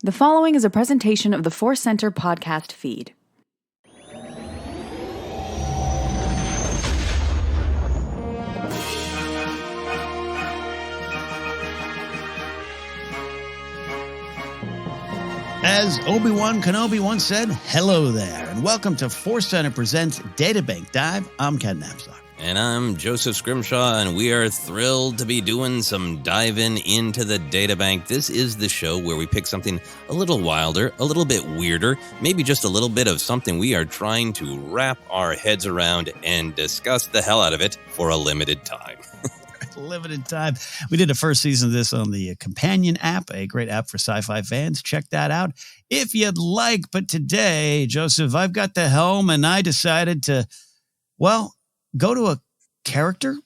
The following is a presentation of the Force Center podcast feed. As Obi-Wan Kenobi once said, hello there, and welcome to Force Center Presents Databank Dive. I'm Ken Napzok. And I'm Joseph Scrimshaw, and we are thrilled to be doing some diving into the databank. This is the show where we pick something a little wilder, a little bit weirder, maybe just a little bit of something we are trying to wrap our heads around and discuss the hell out of it for a limited time. Limited time. We did the first season of this on the Companion app, a great app for sci-fi fans. Check that out if you'd like. But today, Joseph, I've got the helm, and I decided to, go to a character,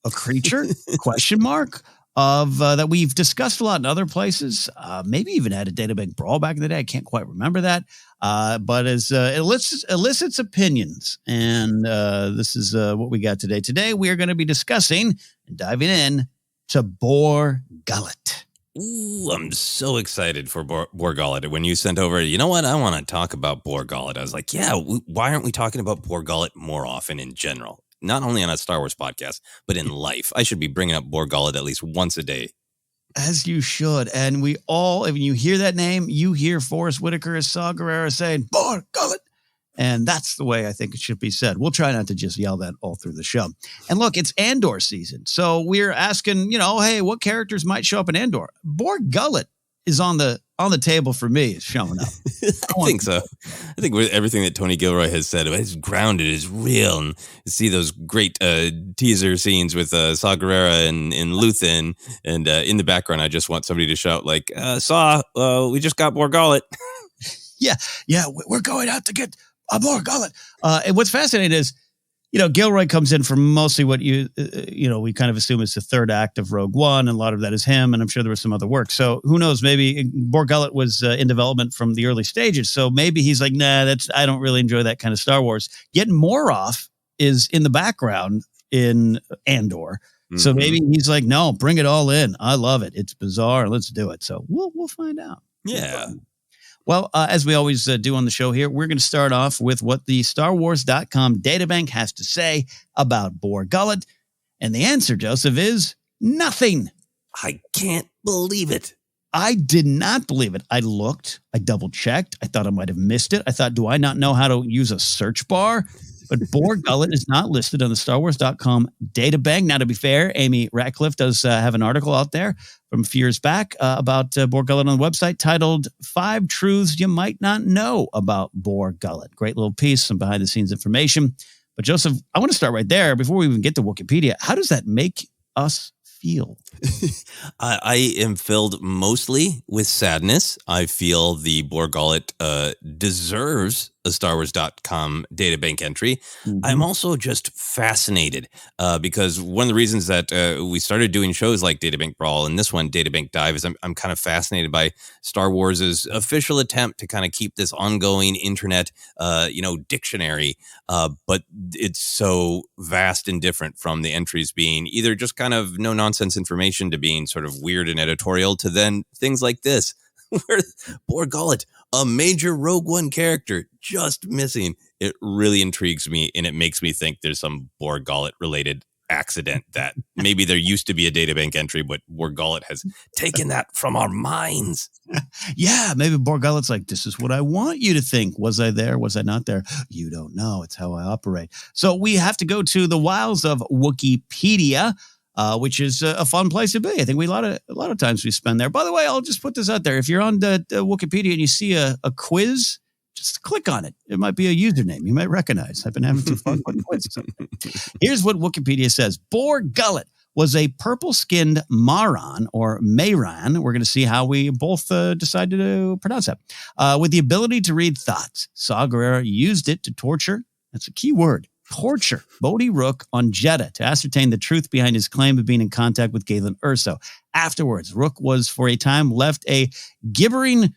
a creature, question mark, of that we've discussed a lot in other places. Maybe even had a Databank Brawl back in the day. I can't quite remember that. But as elicits opinions. And this is what we got today. Today, we are going to be discussing and diving in to BOR GULLET. Ooh, I'm so excited for BOR GULLET. When you sent over, you know what, I want to talk about BOR GULLET. I was like, why aren't we talking about BOR GULLET more often in general? Not only on a Star Wars podcast, but in life. I should be bringing up BOR GULLET at least once a day. As you should. And we all, when you hear that name, you hear Forrest Whitaker as Saw Gerrera saying, BOR GULLET. And that's the way I think it should be said. We'll try not to just yell that all through the show. And look, it's Andor season. So we're asking, hey, what characters might show up in Andor? BOR GULLET is on the table for me. Is showing up. I think so. I think with everything that Tony Gilroy has said, it's grounded, is real, and you see those great teaser scenes with Saw Gerrera and Luthen, and in the background, I just want somebody to shout like, "Saw, we just got BOR GULLET." Yeah, we're going out to get a BOR GULLET. And what's fascinating is, Gilroy comes in for mostly what we kind of assume is the third act of Rogue One, and a lot of that is him, and I'm sure there was some other work. So who knows, maybe BOR GULLET was in development from the early stages, so maybe he's like, nah, I don't really enjoy that kind of Star Wars. Yet Moroff is in the background in Andor. Mm-hmm. So maybe he's like, no, bring it all in. I love it. It's bizarre. Let's do it. So we'll find out. Yeah. Well, as we always do on the show here, we're going to start off with what the StarWars.com databank has to say about BOR GULLET. And the answer, Joseph, is nothing. I can't believe it. I did not believe it. I looked. I double-checked. I thought I might have missed it. I thought, do I not know how to use a search bar? But BOR GULLET is not listed on the StarWars.com databank. Now, to be fair, Amy Ratcliffe does have an article out there from a few years back about BOR GULLET on the website titled 5 Truths You Might Not Know About BOR GULLET. Great little piece, some behind-the-scenes information. But, Joseph, I want to start right there before we even get to Wookieepedia. How does that make us feel? I am filled mostly with sadness. I feel the BOR GULLET deserves a StarWars.com databank entry. Mm-hmm. I'm also just fascinated because one of the reasons that we started doing shows like Databank Brawl and this one, Databank Dive, is I'm kind of fascinated by Star Wars' official attempt to kind of keep this ongoing internet, dictionary. But it's so vast and different from the entries being either just kind of no nonsense information to being sort of weird and editorial to then things like this, where BOR GULLET, a major Rogue One character, just missing. It really intrigues me, and it makes me think there's some BOR GULLET related accident that maybe there used to be a databank entry, but BOR GULLET has taken that from our minds. Yeah, maybe BOR GULLET's like, this is what I want you to think. Was I there? Was I not there? You don't know. It's how I operate. So we have to go to the wilds of Wookieepedia, which is a fun place to be. I think a lot of times we spend there. By the way, I'll just put this out there. If you're on the Wookieepedia and you see a quiz, just click on it. It might be a username you might recognize. I've been having some fun with quizzes. Here's what Wookieepedia says. BOR GULLET was a purple-skinned Maran or Mayran. We're going to see how we both decide to pronounce that. With the ability to read thoughts. Saw Gerrera used it to torture. That's a key word. Torture Bodhi Rook on Jedha to ascertain the truth behind his claim of being in contact with Galen Erso. Afterwards, Rook was for a time left a gibbering,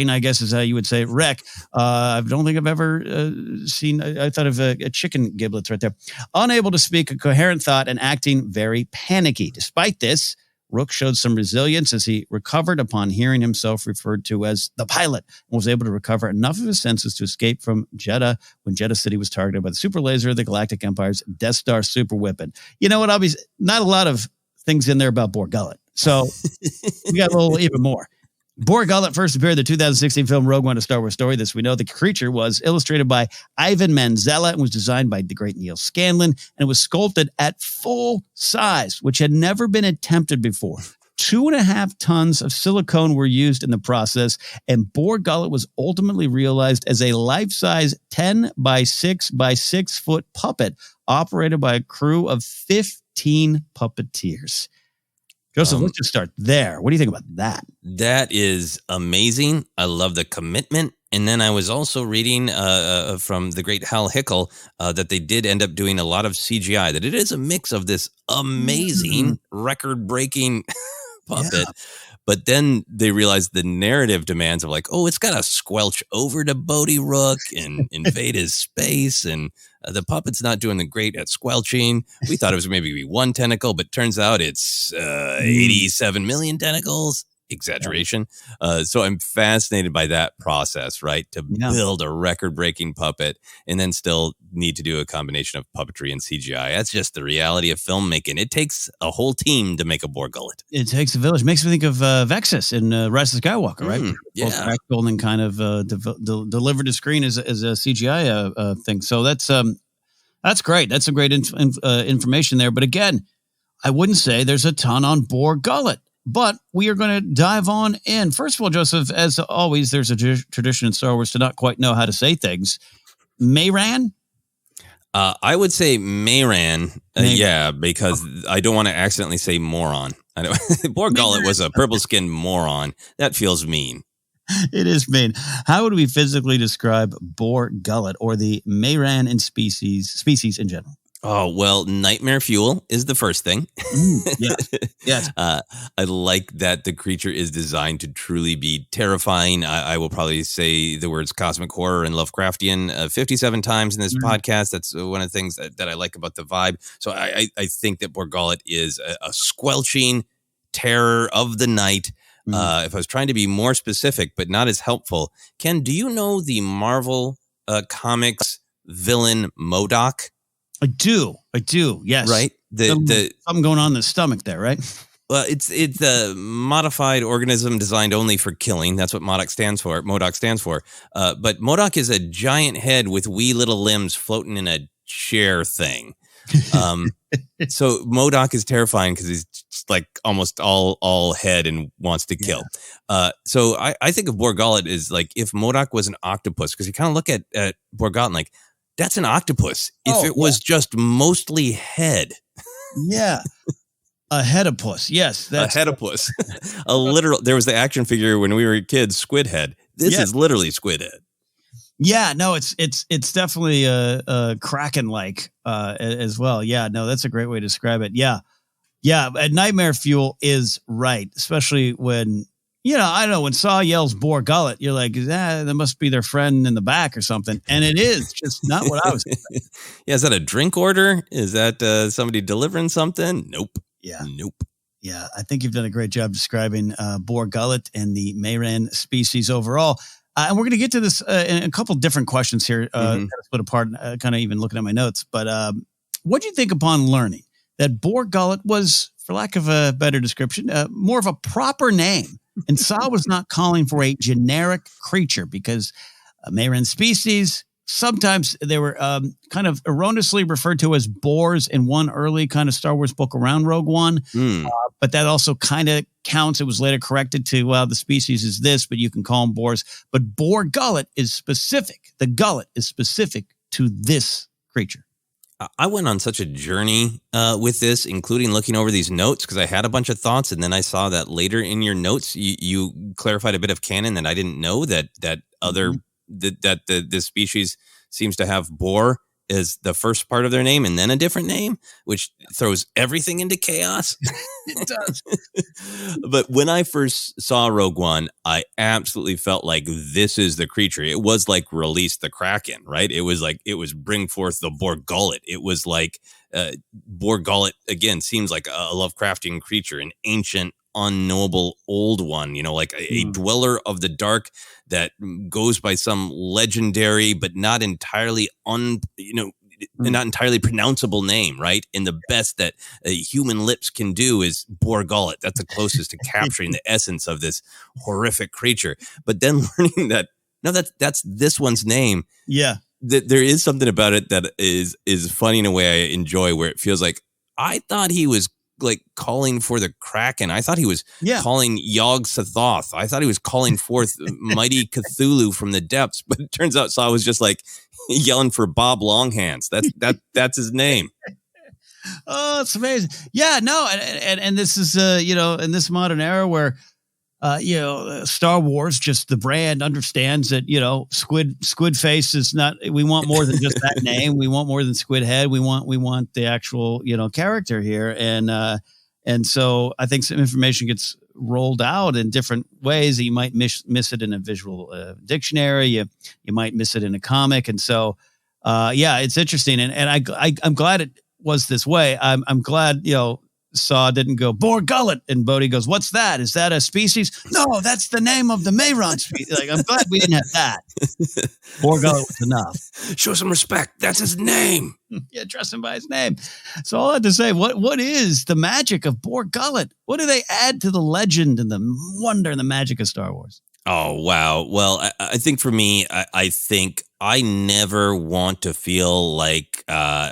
I guess is how you would say, wreck. I don't think I've ever seen, I thought of a chicken giblets right there. Unable to speak a coherent thought and acting very panicky. Despite this, Rook showed some resilience as he recovered upon hearing himself referred to as the pilot and was able to recover enough of his senses to escape from Jeddah when Jeddah City was targeted by the super laser of the Galactic Empire's Death Star super weapon. You know what? Obviously, not a lot of things in there about BOR GULLET. So we got a little even more. BOR GULLET first appeared in the 2016 film Rogue One: A Star Wars Story. This we know. The creature was illustrated by Ivan Manzella and was designed by the great Neil Scanlon, and it was sculpted at full size, which had never been attempted before. 2.5 tons of silicone were used in the process, and BOR GULLET was ultimately realized as a life-size 10 by 6 by 6 foot puppet operated by a crew of 15 puppeteers. Joseph, let's just start there. What do you think about that? That is amazing. I love the commitment. And then I was also reading from the great Hal Hickel that they did end up doing a lot of CGI, that it is a mix of this amazing record-breaking puppet. Yeah. But then they realized the narrative demands of like, oh, it's got to squelch over to Bodhi Rook and invade his space. And the puppet's not doing the great at squelching. We thought it was maybe 1 tentacle, but turns out it's 87 million tentacles. Exaggeration. So I'm fascinated by that process, right? To build a record-breaking puppet and then still need to do a combination of puppetry and CGI. That's just the reality of filmmaking. It takes a whole team to make a BOR GULLET. It takes a village. Makes me think of Vexus in Rise of Skywalker, right? Yeah. Practical and kind of delivered to screen as a CGI thing. So that's great. That's some great information there. But again, I wouldn't say there's a ton on BOR GULLET. But we are going to dive on in. First of all, Joseph, as always, there's a tradition in Star Wars to not quite know how to say things. Mayran? I would say Mayran, yeah, because I don't want to accidentally say moron. I know BOR GULLET was a purple-skinned moron. That feels mean. It is mean. How would we physically describe BOR GULLET or the Mayran and species in general? Oh, well, nightmare fuel is the first thing. Yes. I like that the creature is designed to truly be terrifying. I will probably say the words cosmic horror and Lovecraftian 57 times in this podcast. That's one of the things that I like about the vibe. So I think that BOR GULLET is a squelching terror of the night. If I was trying to be more specific, but not as helpful, Ken, do you know the Marvel Comics villain MODOK? I do. Yes. Right. Something going on in the stomach there, right? Well, it's a modified organism designed only for killing. That's what MODOK stands for. But MODOK is a giant head with wee little limbs floating in a chair thing. So MODOK is terrifying because he's just like almost all head and wants to kill. So I think of BOR GULLET as like if MODOK was an octopus, because you kind of look at BOR GULLET and like, that's an octopus. If it was just mostly head. Yeah. A headopus. Yes. A headopus. A literal. There was the action figure when we were kids, Squid Head. This is literally Squid Head. Yeah, no, it's definitely Kraken-like as well. Yeah, no, that's a great way to describe it. Yeah. Nightmare fuel is right, especially when, I don't know, when Saw yells BOR GULLET, you're like, that must be their friend in the back or something. And it is just not what I was expecting. Yeah, is that a drink order? Is that somebody delivering something? Nope. Yeah. Nope. Yeah, I think you've done a great job describing BOR GULLET and the Mayran species overall. And we're going to get to this in a couple different questions here, kind of split apart, kind of even looking at my notes. But what do you think upon learning that BOR GULLET was, for lack of a better description, more of a proper name? And Saw was not calling for a generic creature because Mayran species, sometimes they were kind of erroneously referred to as boars in one early kind of Star Wars book around Rogue One. But that also kind of counts. It was later corrected to, well, the species is this, but you can call them boars. But BOR GULLET is specific. The gullet is specific to this creature. I went on such a journey with this, including looking over these notes because I had a bunch of thoughts, and then I saw that later in your notes you clarified a bit of canon that I didn't know that other that the species seems to have boar as the first part of their name and then a different name, which throws everything into chaos. It does. But when I first saw Rogue One, I absolutely felt like this is the creature. It was like release the Kraken, right? It was bring forth the BOR GULLET. It was like BOR GULLET, again, seems like a Lovecraftian creature, an ancient, unknowable old one, like a dweller of the dark that goes by some legendary but not entirely not entirely pronounceable name, right? And the best that human lips can do is BOR GULLET. That's the closest to capturing the essence of this horrific creature. But then learning that that's this one's name. Yeah. That there is something about it that is funny in a way I enjoy, where it feels like I thought he was like calling for the Kraken. I thought he was calling Yog Sothoth. I thought he was calling forth mighty Cthulhu from the depths, but it turns out Saw was just like yelling for Bob Longhands. That's his name. Oh, it's amazing. Yeah, no, and this is in this modern era where Star Wars, just the brand, understands that squid face is not. We want more than just that name. We want more than squid head. We want the actual character here, and so I think some information gets rolled out in different ways. You might miss it in a visual dictionary. You might miss it in a comic, and so it's interesting. And I'm glad it was this way. I'm glad Saw didn't go BOR GULLET, and Bodhi goes, "What's that? Is that a species?" No, that's the name of the Mayron species. Like, I'm glad we didn't have that. BOR GULLET was enough. Show some respect. That's his name. Yeah, address him by his name. So all I have to say, what is the magic of BOR GULLET? What do they add to the legend and the wonder and the magic of Star Wars? Oh, wow. Well, I think for me, I think I never want to feel like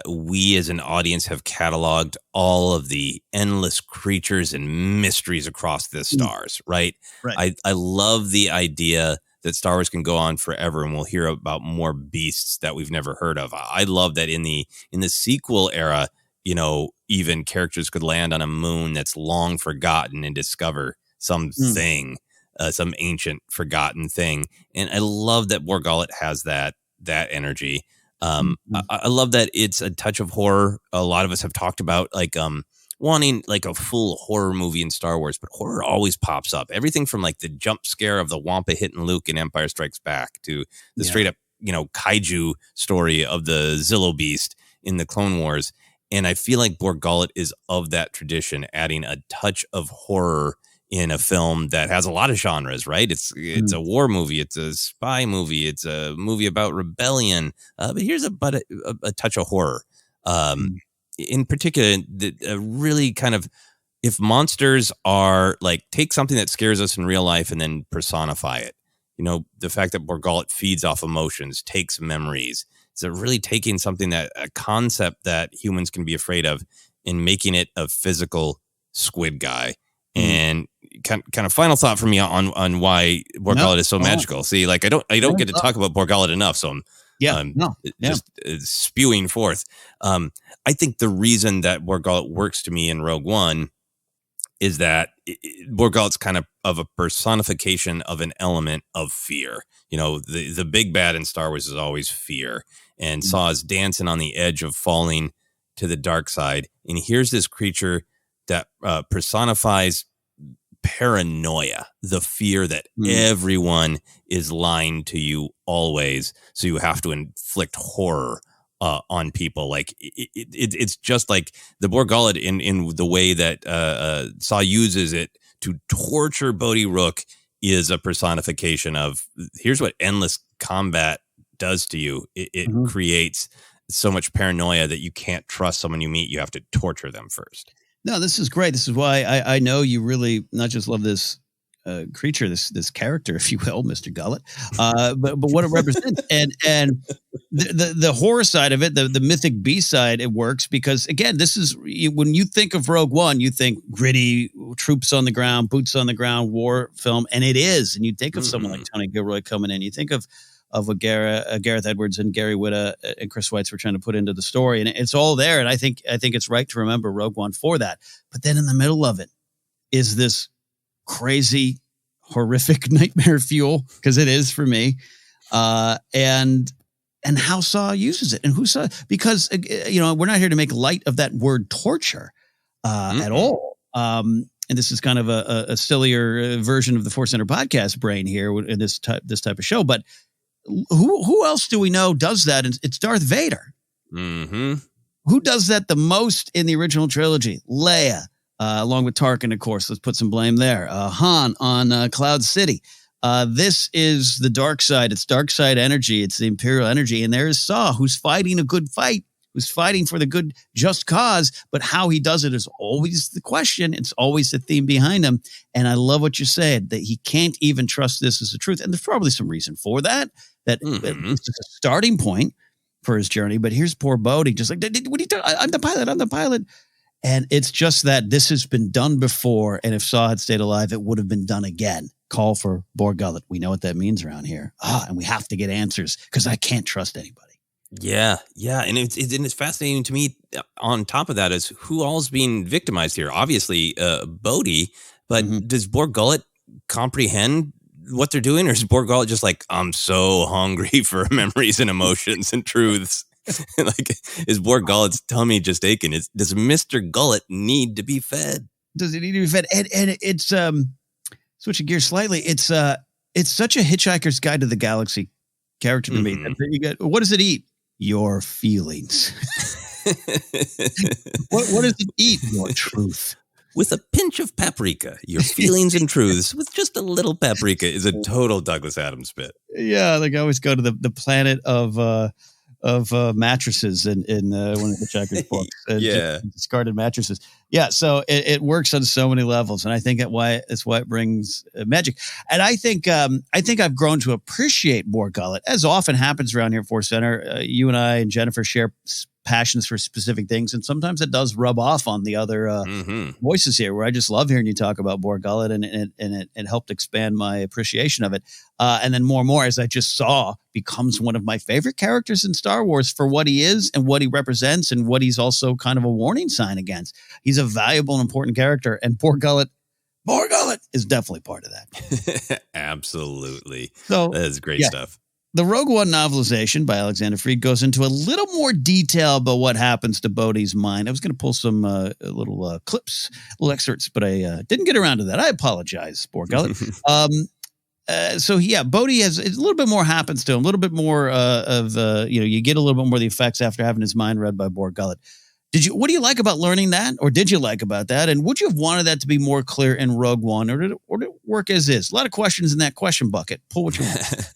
we as an audience have cataloged all of the endless creatures and mysteries across the stars, right? Right. I love the idea that Star Wars can go on forever and we'll hear about more beasts that we've never heard of. I love that in the sequel era, even characters could land on a moon that's long forgotten and discover something. Some ancient forgotten thing. And I love that BOR GULLET has that energy. I love that it's a touch of horror. A lot of us have talked about wanting like a full horror movie in Star Wars, but horror always pops up. Everything from like the jump scare of the Wampa hitting Luke in Empire Strikes Back to the straight up, kaiju story of the Zillo Beast in the Clone Wars. And I feel like BOR GULLET is of that tradition, adding a touch of horror in a film that has a lot of genres, right? It's a war movie, it's a spy movie, it's a movie about rebellion. But here's a touch of horror. In particular, really kind of, if monsters are like, take something that scares us in real life and then personify it. The fact that BOR GULLET feeds off emotions, takes memories. It's really taking something a concept that humans can be afraid of and making it a physical squid guy. And kind of final thought for me on why BOR GULLET is so magical. See, like I don't get to talk about BOR GULLET enough, so I'm just spewing forth. I think the reason that BOR GULLET works to me in Rogue One is that BOR GULLET's kind of a personification of an element of fear. The big bad in Star Wars is always fear, and Saw is dancing on the edge of falling to the dark side, and here's this creature that personifies paranoia, the fear that everyone is lying to you always, so you have to inflict horror on people. Like it's just like the BOR GULLET in the way that Saw uses it to torture Bodhi Rook is a personification of, here's what endless combat does to you. It creates so much paranoia that you can't trust someone you meet. You have to torture them first. No, this is great. This is why I know you really not just love this creature, this character, if you will, Mr. Gullet, but what it represents, and the horror side of it, the mythic beast side, it works because again, this is when you think of Rogue One, you think gritty, troops on the ground, boots on the ground, war film, and it is. And you think of someone like Tony Gilroy coming in, you think of what Gareth Edwards and Gary Whitta and Chris Weitz were trying to put into the story. And it's all there. And I think it's right to remember Rogue One for that. But then in the middle of it is this crazy, horrific nightmare fuel, because it is for me. And and how Saw uses it and who Saw, because, we're not here to make light of that word torture at all. And this is kind of a sillier version of the Force Center podcast brain here in this type of show. But who else do we know does that? It's Darth Vader. Mm-hmm. Who does that the most in the original trilogy? Leia, along with Tarkin, of course. Let's put some blame there. Han on Cloud City. This is the dark side. It's dark side energy. It's the Imperial energy. And there is Saw, who's fighting a good fight, who's fighting for the good, just cause. But how he does it is always the question. It's always the theme behind him. And I love what you said, that he can't even trust this as the truth. And there's probably some reason for that. It's just a starting point for his journey. But here's poor Bodhi, just like, what are you doing? I'm the pilot. And it's just that this has been done before. And if Saw had stayed alive, it would have been done again. Call for BOR GULLET. We know what that means around here. And we have to get answers because I can't trust anybody. Yeah. And it's fascinating to me. On top of that is who all's being victimized here. Obviously, Bodhi, but does BOR GULLET comprehend what they're doing, or is BOR GULLET just like, I'm so hungry for memories and emotions and truths? Like, is BOR GULLET's tummy just aching? Does Mr. Gullet need to be fed? Does it need to be fed? And it's switching gears slightly. It's such a Hitchhiker's Guide to the Galaxy character to me. You get, what does it eat? Your feelings. What does it eat? Your truth. With a pinch of paprika, your feelings and truths with just a little paprika is a total Douglas Adams bit. Yeah, like I always go to the planet of mattresses in one of the Hitchhiker's books. Discarded mattresses. Yeah, so it works on so many levels, and I think that's why it brings magic. And I think I've grown to appreciate BOR GULLET, as often happens around here at Force Center. You and I and Jennifer share passions for specific things, and sometimes it does rub off on the other voices here, where I just love hearing you talk about BOR GULLET, and it helped expand my appreciation of it. And then more and more, as I just saw, becomes one of my favorite characters in Star Wars for what he is and what he represents and what he's also kind of a warning sign against. He's a valuable and important character, and BOR GULLET is definitely part of that. Absolutely. So that is great stuff. The Rogue One novelization by Alexander Freed goes into a little more detail about what happens to Bodhi's mind. I was going to pull some little clips, little excerpts, but I didn't get around to that. I apologize, BOR GULLET. Bodhi has a little bit more happens to him, a little bit more you get a little bit more of the effects after having his mind read by BOR GULLET. What do you like about learning that, or did you like about that? And would you have wanted that to be more clear in Rogue One, or did it work as is? A lot of questions in that question bucket. Pull what you want.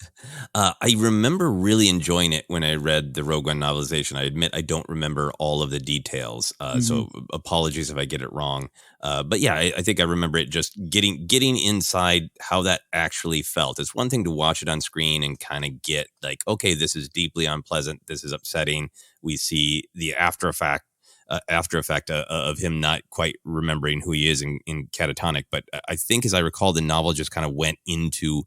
I remember really enjoying it when I read the Rogue One novelization. I admit I don't remember all of the details, so apologies if I get it wrong. But yeah, I think I remember it just getting inside how that actually felt. It's one thing to watch it on screen and kind of get like, okay, this is deeply unpleasant. This is upsetting. We see the after effect of him not quite remembering who he is in catatonic. But I think, as I recall, the novel just kind of went into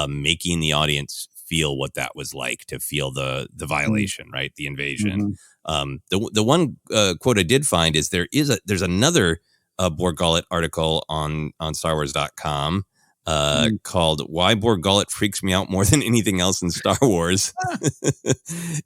making the audience feel what that was like, to feel the violation, right? The invasion. The one quote I did find is there's another BOR GULLET article on StarWars.com called "Why BOR GULLET Freaks Me Out More Than Anything Else in Star Wars."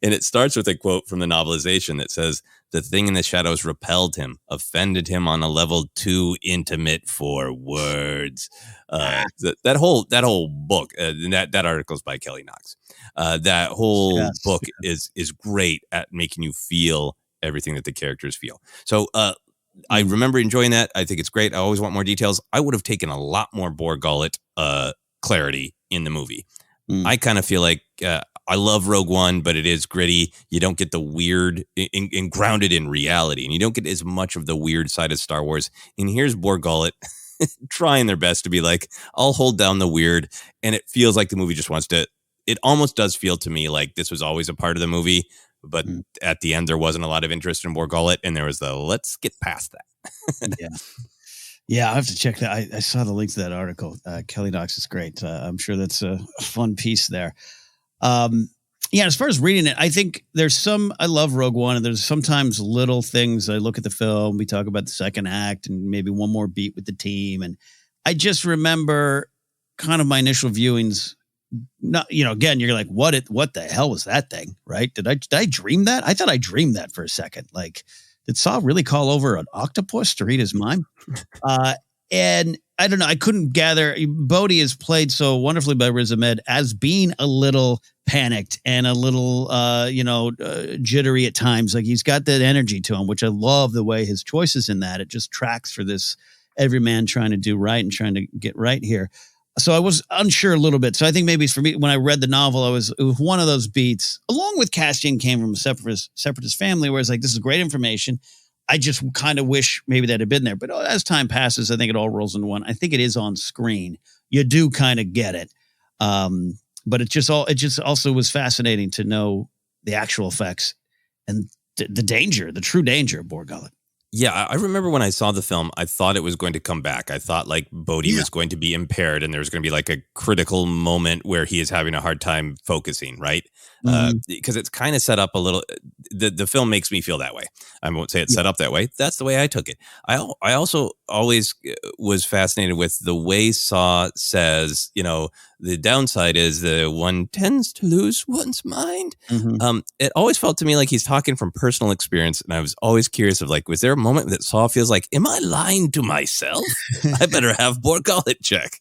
And it starts with a quote from the novelization that says, "The thing in the shadows repelled him, offended him on a level too intimate for words." That whole book, that article is by Kelly Knox. That whole book is great at making you feel everything that the characters feel. So I remember enjoying that. I think it's great. I always want more details. I would have taken a lot more BOR GULLET clarity in the movie. I kind of feel like I love Rogue One, but it is gritty. You don't get the weird and grounded in reality, and you don't get as much of the weird side of Star Wars. And here's BOR GULLET trying their best to be like, I'll hold down the weird. And it feels like the movie just wants to, it almost does feel to me like this was always a part of the movie. But at the end, there wasn't a lot of interest in BOR GULLET, and there was let's get past that. Yeah, I have to check that. I saw the link to that article. Kelly Knox is great. I'm sure that's a fun piece there. As far as reading it, I think I love Rogue One, and there's sometimes little things. I look at the film, we talk about the second act and maybe one more beat with the team. And I just remember kind of my initial viewings not, again, you're like, what the hell was that thing? Right. Did I dream that? I thought I dreamed that for a second. Like, did Saw really call over an octopus to read his mind? And I don't know. I couldn't gather. Bodhi is played so wonderfully by Riz Ahmed as being a little panicked and a little, jittery at times. Like, he's got that energy to him, which I love the way his choices in that. It just tracks for this every man trying to do right and trying to get right here. So I was unsure a little bit. So I think maybe for me, when I read the novel, it was one of those beats, along with Castian came from a separatist family, where it's like, this is great information. I just kind of wish maybe that had been there. But as time passes, I think it all rolls into one. I think it is on screen. You do kind of get it. But it just also was fascinating to know the actual effects and the true danger of BOR GULLET. Yeah, I remember when I saw the film, I thought it was going to come back. I thought like Bodhi was going to be impaired and there was going to be like a critical moment where he is having a hard time focusing, right? Because it's kind of set up a little. The film makes me feel that way. I won't say it's set up that way. That's the way I took it. I also always was fascinated with the way Saw says, the downside is the one tends to lose one's mind. It always felt to me like he's talking from personal experience. And I was always curious of like, was there a moment that Saw feels like, am I lying to myself? I better have BOR GULLET check.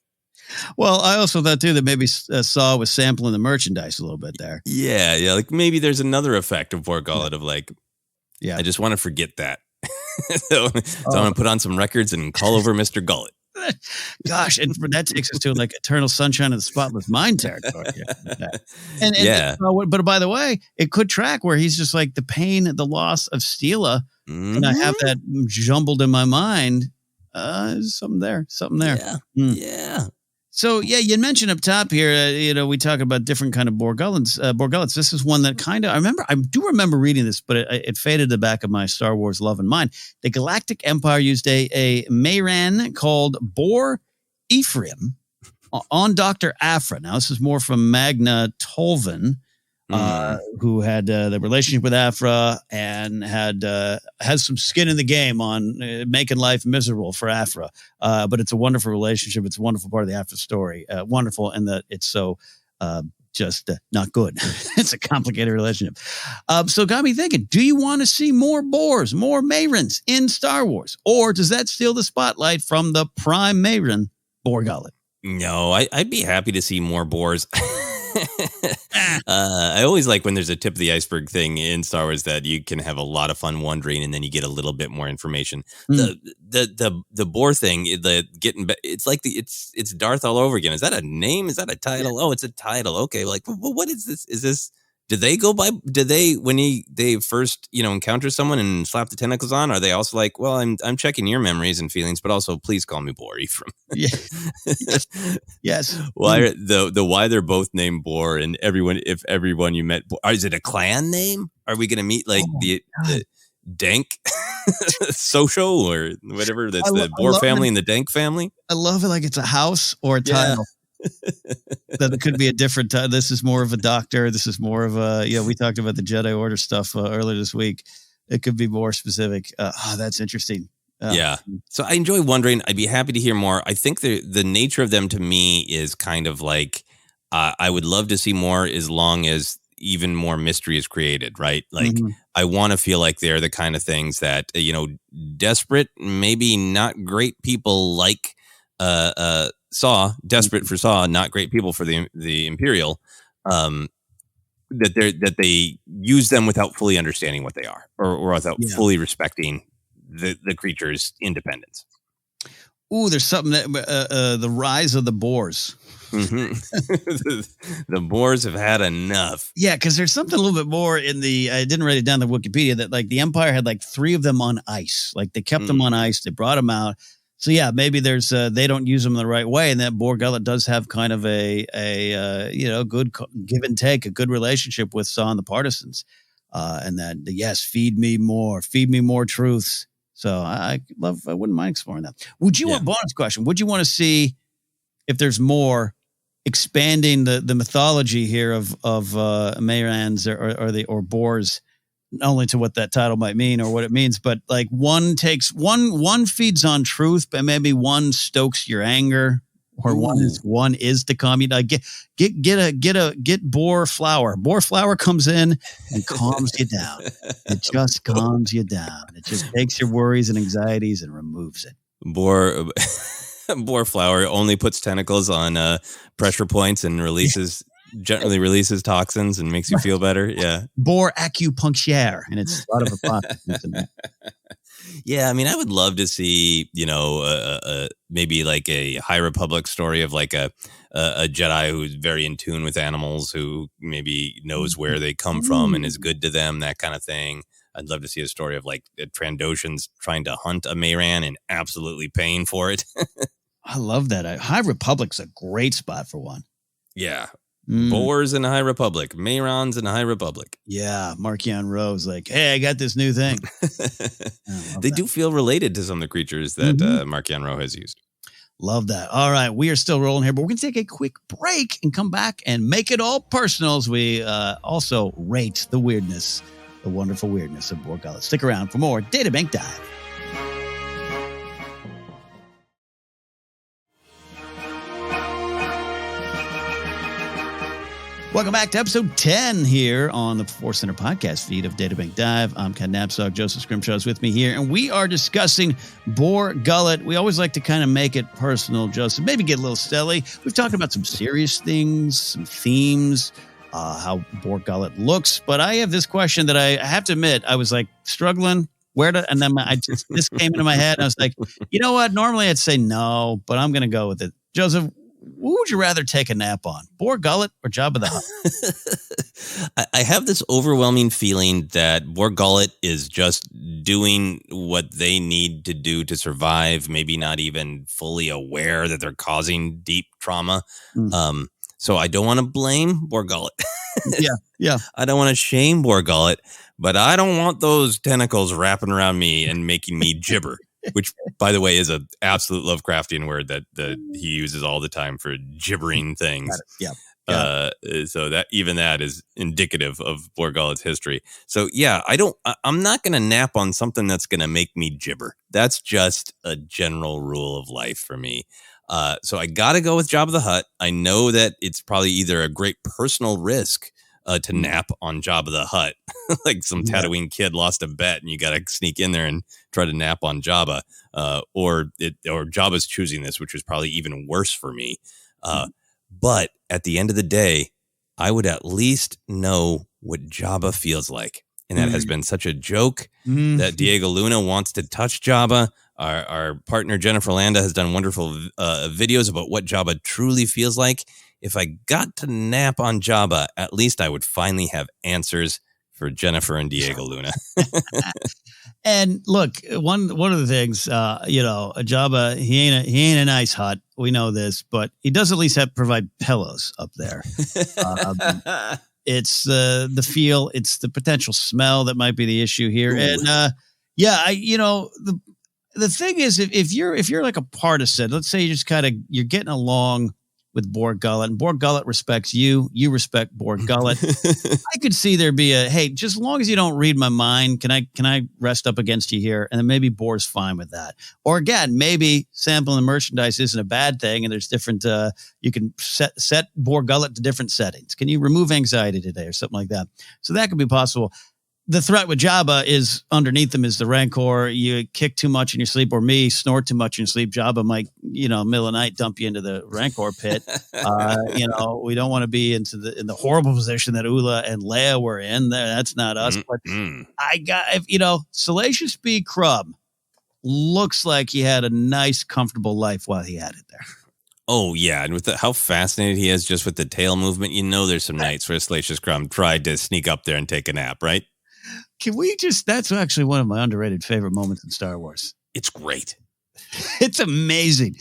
Well, I also thought too that maybe Saw was sampling the merchandise a little bit there. Yeah. Like maybe there's another effect of BOR GULLET of like, I just want to forget that. so I'm going to put on some records and call over Mr. Gullet. Gosh, and that takes us to like Eternal Sunshine of the Spotless Mind territory. But by the way, it could track where he's just like the pain, the loss of Steela, and I have that jumbled in my mind. Something there. Yeah. So you mentioned up top here, we talk about different kind of BOR Gullets. This is one that I do remember reading this, but it faded to the back of my Star Wars love and mind. The Galactic Empire used a Mayran called BOR Ephraim on Dr. Aphra. Now, this is more from Magna Tolvan, who had the relationship with Aphra and has some skin in the game on making life miserable for Aphra. But it's a wonderful relationship. It's a wonderful part of the Aphra story. Wonderful in that it's so just not good. It's a complicated relationship. So it got me thinking, do you want to see more Bors, more Mayrans in Star Wars? Or does that steal the spotlight from the prime Mayran, BOR GULLET? No, I'd be happy to see more Bors. I always like when there's a tip of the iceberg thing in Star Wars that you can have a lot of fun wondering, and then you get a little bit more information. The Bor thing, it's like it's Darth all over again. Is that a name? Is that a title? Oh, it's a title. Okay, like what is this? Is this? Did they go by? Did they when they first encounter someone and slap the tentacles on? Are they also like, well, I'm checking your memories and feelings, but also please call me BOR Ephraim. Yes. Why why they're both named BOR and if everyone you met, is it a clan name? Are we going to meet like the Dank Social or whatever? That's the BOR family and the Dank family. I love it. Like it's a house or a title. That it could be a different time. This is more of a doctor. This is more of a, we talked about the Jedi Order stuff earlier this week. It could be more specific. That's interesting. So I enjoy wondering. I'd be happy to hear more. I think the nature of them to me is kind of like, I would love to see more as long as even more mystery is created, right? Like I want to feel like they're the kind of things that, desperate, maybe not great people like, Saw, desperate for Saw, not great people for the Imperial, that they use them without fully understanding what they are, or without fully respecting the creature's independence. Ooh, there's something that the rise of the Bors. The Bors have had enough. Yeah, because there's something a little bit more in I didn't write it down in the Wookieepedia that like the Empire had like 3 of them on ice. Like they kept them on ice. They brought them out. So maybe there's they don't use them the right way, and that BOR GULLET does have kind of a good give and take, a good relationship with Saw and the partisans, and that feed me more truths. So I wouldn't mind exploring that. Would you want bonus question? Would you want to see if there's more expanding the mythology here of Mayrans or Bors? Not only to what that title might mean or what it means, but like one feeds on truth, but maybe one stokes your anger. or one is to calm you down. Get boar flour. Boar flour comes in and calms you down. It just calms you down. It just takes your worries and anxieties and removes it. Boar flour only puts tentacles on pressure points and gently releases toxins and makes you feel better. Yeah. Boar acupuncture, and it's a lot of a Yeah, I mean, I would love to see, maybe like a High Republic story of like a Jedi who's very in tune with animals, who maybe knows where they come from and is good to them, that kind of thing. I'd love to see a story of like Trandoshans trying to hunt a Mayran and absolutely paying for it. I love that. High Republic's a great spot for one. Yeah. Boars in the High Republic, Mayrons in the High Republic. Yeah, Marchion Rose, like, hey, I got this new thing. They do feel related to some of the creatures that Marchion Ro has used. Love that. All right, we are still rolling here, but we're going to take a quick break and come back and make it all personal as we also rate the weirdness, the wonderful weirdness of BOR GULLET. Stick around for more Databank Dive. Welcome back to episode 10 here on the Force Center podcast feed of Databank Dive. I'm Ken Napzok. Joseph Scrimshaw is with me here, and we are discussing BOR GULLET. We always like to kind of make it personal, Joseph, maybe get a little silly. We've talked about some serious things, some themes, how BOR GULLET looks, but I have this question that I have to admit, I was like struggling and then this came into my head, and I was like, you know what? Normally I'd say no, but I'm going to go with it. Joseph, what would you rather take a nap on, BOR GULLET or Jabba the Hutt? I have this overwhelming feeling that BOR GULLET is just doing what they need to do to survive, maybe not even fully aware that they're causing deep trauma. So I don't want to blame BOR GULLET. Yeah. I don't want to shame BOR GULLET, but I don't want those tentacles wrapping around me and making me gibber. Which, by the way, is an absolute Lovecraftian word that he uses all the time for gibbering things. Yeah. So that is indicative of BOR GULLET's history. So yeah, I'm not going to nap on something that's going to make me gibber. That's just a general rule of life for me. So I got to go with Jabba the Hutt. I know that it's probably either a great personal risk to nap on Jabba the Hutt, like some Tatooine kid lost a bet and you got to sneak in there and try to nap on Jabba, or Jabba's choosing this, which was probably even worse for me. But at the end of the day, I would at least know what Jabba feels like. And that has been such a joke that Diego Luna wants to touch Jabba. Our partner, Jennifer Landa, has done wonderful videos about what Jabba truly feels like. If I got to nap on Jabba, at least I would finally have answers for Jennifer and Diego Luna. And look, one of the things, Jabba, he ain't a nice hut. We know this, but he does at least provide pillows up there. It's the feel, it's the potential smell that might be the issue here. Ooh. And the thing is, if you're like a partisan, let's say you're getting along with BOR GULLET, and BOR GULLET respects you, you respect BOR GULLET. I could see there be hey, just as long as you don't read my mind, can I rest up against you here? And then maybe BOR's fine with that. Or again, maybe sampling the merchandise isn't a bad thing, and there's different, you can set BOR GULLET to different settings. Can you remove anxiety today or something like that? So that could be possible. The threat with Jabba is underneath him is the Rancor. You kick too much in your sleep, or snort too much in your sleep. Jabba might, middle of the night dump you into the Rancor pit. We don't want to be in the horrible position that Ula and Leia were in. That's not us. But Salacious B. Crumb looks like he had a nice, comfortable life while he had it there. Oh, yeah. And with how fascinated he is just with the tail movement, there's some nights where Salacious Crumb tried to sneak up there and take a nap, right? That's actually one of my underrated favorite moments in Star Wars. It's great. It's amazing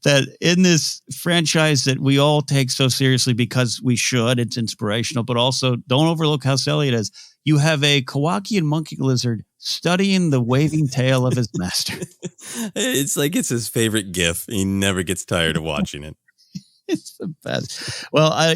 that in this franchise that we all take so seriously because we should, it's inspirational, but also don't overlook how silly it is. You have a Kowakian monkey lizard studying the waving tail of his master. It's like it's his favorite GIF. He never gets tired of watching it. It's the best. Well,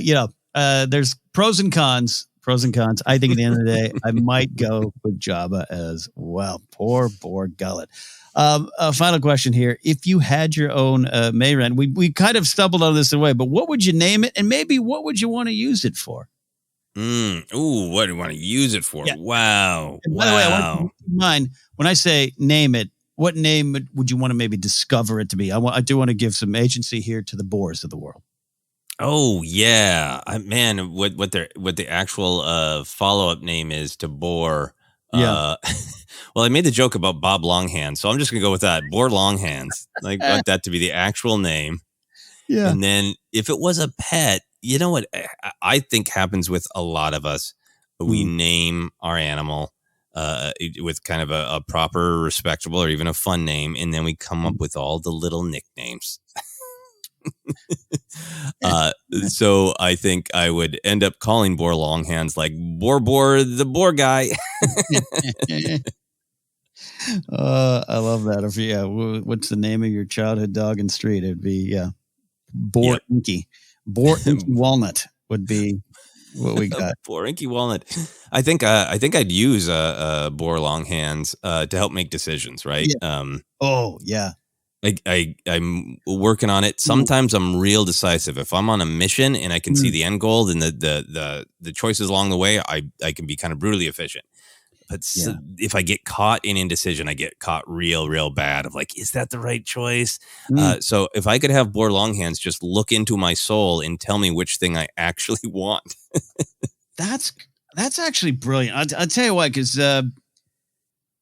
there's pros and cons. I think at the end of the day, I might go with Jabba as well. Poor BOR GULLET. A final question here. If you had your own Mayren, we kind of stumbled on this away, but what would you name it? And maybe what would you want to use it for? Ooh, what do you want to use it for? Yeah. Wow. And by the way, I want to keep in mind, when I say name it, what name would you want to maybe discover it to be? I do want to give some agency here to the Boars of the world. Oh yeah, man, what the actual follow-up name is to BOR. Yeah. Well, I made the joke about Bob Longhands, so I'm just gonna go with that. BOR Longhands. Like want that to be the actual name. Yeah. And then if it was a pet, you know what I think happens with a lot of us, we name our animal with kind of a proper, respectable, or even a fun name, and then we come up with all the little nicknames. So I think I would end up calling BOR Longhands like Bor the Boar guy. I love that. If what's the name of your childhood dog and street? It'd be Bor Inky. Bor Inky Walnut would be what we got. Bor Inky Walnut. I think I'd use BOR Longhands to help make decisions. Right. Yeah. I'm working on it. Sometimes I'm real decisive. If I'm on a mission and I can see the end goal, then the choices along the way, I can be kind of brutally efficient. But if I get caught in indecision, I get caught real bad of like, is that the right choice? So if I could have BOR Longhands just look into my soul and tell me which thing I actually want. That's actually brilliant. I'll tell you why, because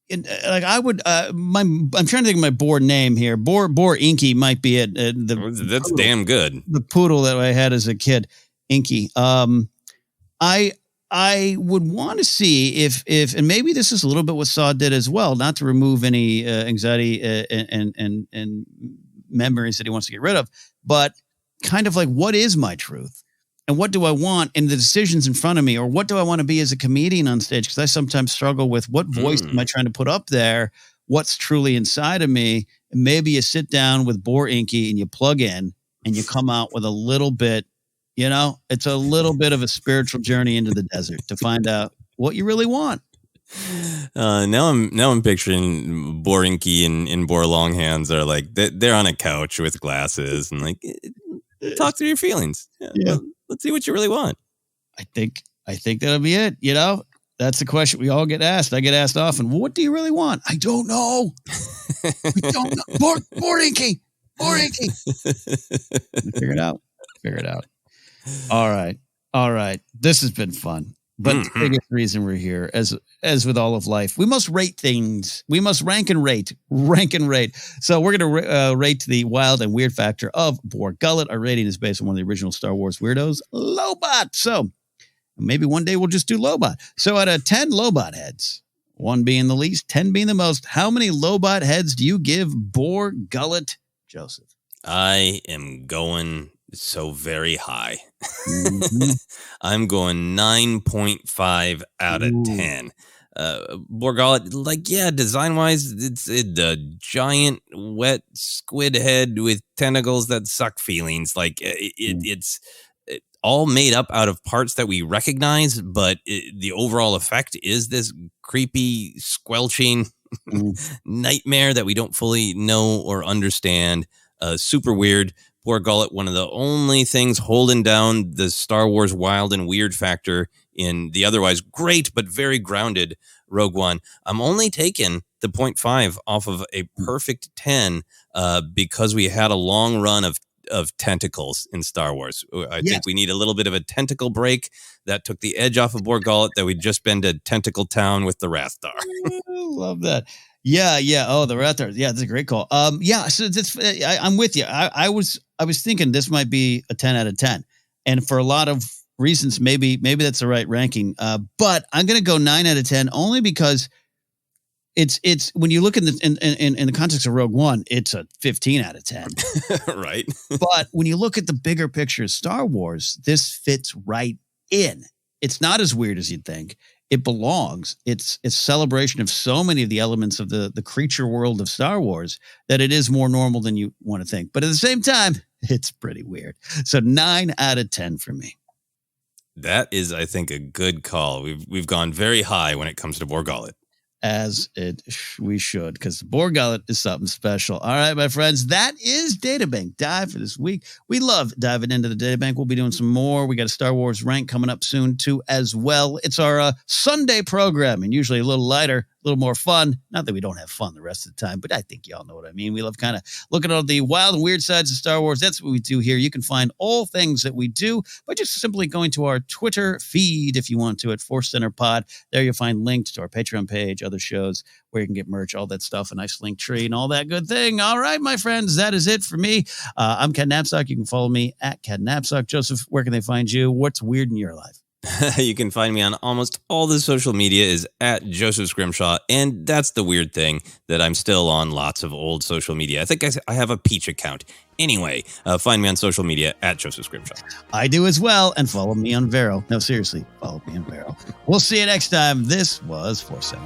like I would, I'm trying to think of my board name here. Bor Inky might be it. That's damn good. The poodle that I had as a kid, Inky. I would want to see if, and maybe this is a little bit what Saw did as well, not to remove any anxiety and memories that he wants to get rid of, but kind of like, what is my truth? And what do I want in the decisions in front of me? Or what do I want to be as a comedian on stage? Because I sometimes struggle with what voice am I trying to put up there? What's truly inside of me? And maybe you sit down with Bor Inky and you plug in and you come out with a little bit, it's a little bit of a spiritual journey into the desert to find out what you really want. Now I'm picturing Bor Inky and BOR Longhands are like, they're on a couch with glasses and like, talk through your feelings. Yeah. Let's see what you really want. I think that'll be it. That's the question we all get asked. I get asked often. What do you really want? I don't know. I don't know. Bor Inky. Figure it out. All right. This has been fun. But the biggest reason we're here, as with all of life, we must rate things. We must rank and rate. So we're going to rate the wild and weird factor of BOR Gullet. Our rating is based on one of the original Star Wars weirdos, Lobot. So maybe one day we'll just do Lobot. So out of 10 Lobot heads, 1 being the least, 10 being the most, how many Lobot heads do you give BOR Gullet, Joseph? I am going so very high. I'm going 9.5 out of 10. BOR Gullet, design wise, it's the giant wet squid head with tentacles that suck feelings. Like it's all made up out of parts that we recognize, but the overall effect is this creepy, squelching nightmare that we don't fully know or understand. Super weird. BOR Gullet, one of the only things holding down the Star Wars wild and weird factor in the otherwise great but very grounded Rogue One. I'm only taking the 0.5 off of a perfect 10 because we had a long run of tentacles in Star Wars. I think we need a little bit of a tentacle break. That took the edge off of BOR Gullet, that we'd just been to Tentacle Town with the Wrath Star. Love that. Yeah. Oh, the Wrath Star. Yeah, that's a great call. So that's, I'm with you. I was thinking this might be a 10 out of 10. And for a lot of reasons, maybe that's the right ranking. But I'm going to go 9 out of 10 only because it's when you look in the context of Rogue One, it's a 15 out of 10. Right. But when you look at the bigger picture of Star Wars, this fits right in. It's not as weird as you'd think. It belongs. It's a celebration of so many of the elements of the creature world of Star Wars that it is more normal than you want to think. But at the same time, it's pretty weird. So 9 out of 10 for me. That is, I think, a good call. We've gone very high when it comes to BOR Gullet. as we should, because the BOR Gullet is something special. All right, my friends, that is Databank Dive for this week. We love diving into the Databank. We'll be doing some more. We got a Star Wars rank coming up soon, too, as well. It's our Sunday programming, usually a little lighter, a little more fun. Not that we don't have fun the rest of the time, but I think y'all know what I mean. We love kind of looking at the wild and weird sides of Star Wars. That's what we do here. You can find all things that we do by just simply going to our Twitter feed, if you want to, at Force Center Pod. There you'll find links to our Patreon page, other shows where you can get merch, all that stuff, a nice link tree and all that good thing. All right, my friends, that is it for me. I'm Ken Napzok. You can follow me at Ken Napzok. Joseph, where can they find you? What's weird in your life? You can find me on almost all the social media is at Joseph Scrimshaw. And that's the weird thing, that I'm still on lots of old social media. I think I have a Peach account. Anyway, find me on social media at Joseph Scrimshaw. I do as well. And follow me on Vero. No, seriously, follow me on Vero. We'll see you next time. This was Force Center.